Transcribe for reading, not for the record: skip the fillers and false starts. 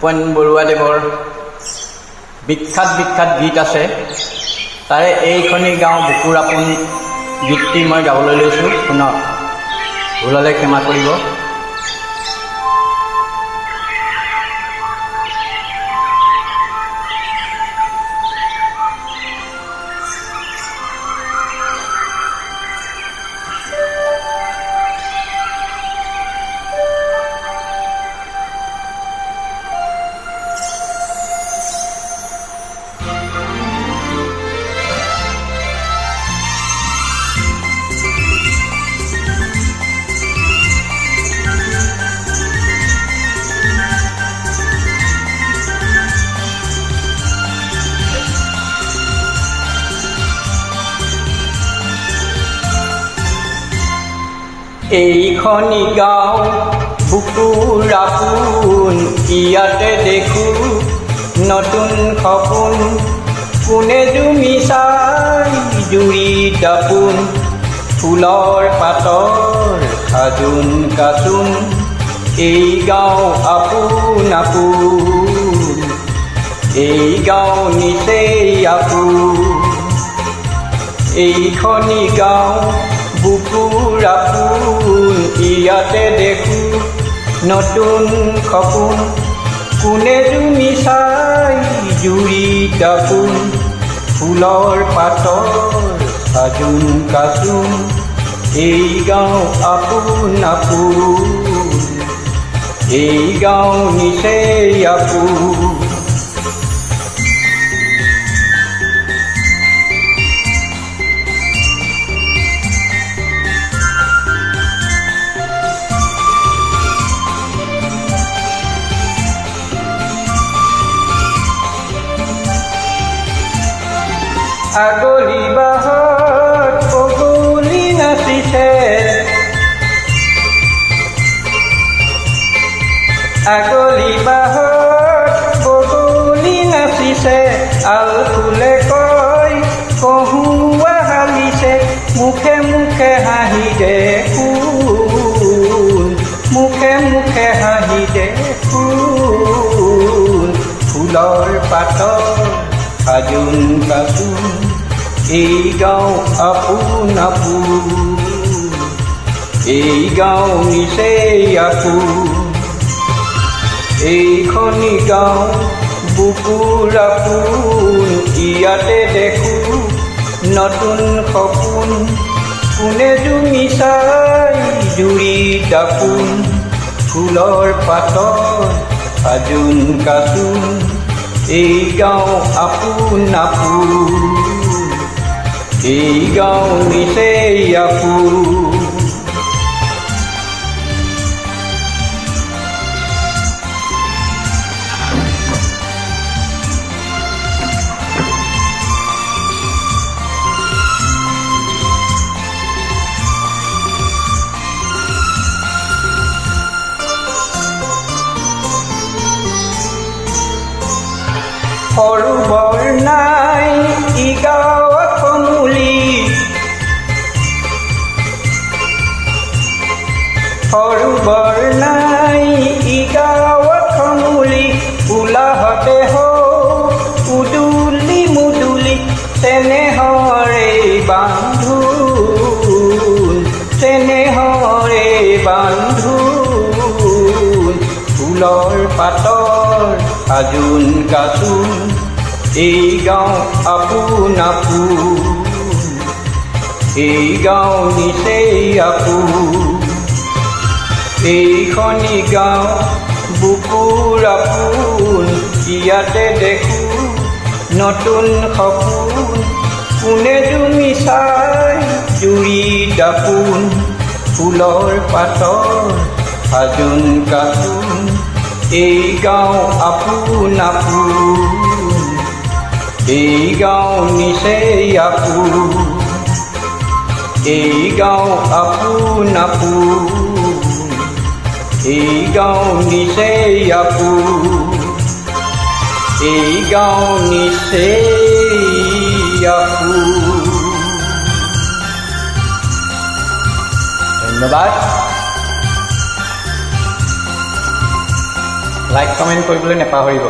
উপেন বৰুৱাদেৱৰ বিখ্যাত গীত আছে। তাৰে এইখনি গাঁও বুকুৰ আপোন গীতটি মই গাবলৈ লৈছোঁ। শুনক, ভুল হ'লে ক্ষমা কৰিব। এইখনি গাঁও বুকুৰ আপোন, ইয়াতে দেখোঁ নতুন সপোন। কোনে জুমি চাই জুৰিত আপোন, ফুলৰ পাতৰ সাজোন কাচোন। এই গাঁও আপোন আপোন, এই গাঁও নিচেই আপোন। এইখনি গাঁও বুকুৰ আপোন, ইয়াতে দেখোঁ নতুন সপোন। কোনে জুমি চাই জুৰিত আপোন, ফুলৰ পাতৰ সাজোন কাচোন। এই গাঁও আপোন আপোন, এই গাঁও নিচেই আপোন। আগলি বাহত পগুলি নাচিছে, আগলি বাহত পগুলি নাচিছে। আল ফুলে কয় কহুৱা হালিছে, মুখে মুখে হাঁহি দেখোন, মুখে মুখে হাঁহি দেখোন। ফুলৰ পাতৰ সাজোন কাচোন, এই গাঁও আপোন আপোন, এই গাঁও নিচেই আপোন। এইখনি গাঁও বুকুৰ আপোন, ইয়াতে দেখোঁ নতুন সপোন। কোনে জুমি চাই জুৰিত আপোন, ফুলৰ পাতৰ সাজোন কাচোন। এই গাঁও আপোন আপোন, এই গাঁও নিচেই আপোন। সৰু বৰ নাই ই গাঁৱত সমূলি, সৰু বৰ নাই ই গাঁৱত সমূলি। উলাহতে হওঁ উদুলি মুদুলি, চেনেহৰে বান্ধোন, চেনেহৰে বান্ধোন। ফুলৰ পাতৰ সাজোন কাচোন, এই গাঁও আপোন আপোন, এই গাঁও নিচেই আপোন। এইখনি গাঁও বুকুৰ আপোন, ইয়াতে দেখোঁ নতুন সপোন। কোনে জুমি চাই জুৰিত আপোন, ফুলৰ পাতৰ সাজোন কাচোন। এই গাঁও আপোন আপোন, এই গাঁও নিচেই আপোন, এই গাঁও আপোন আপোন, এই গাঁও নিচেই আপোন, এই গাঁও নিচেই আপোন। ধন্যবাদ। লাইক কমেণ্ট কৰিবলৈ নাপাহৰিব।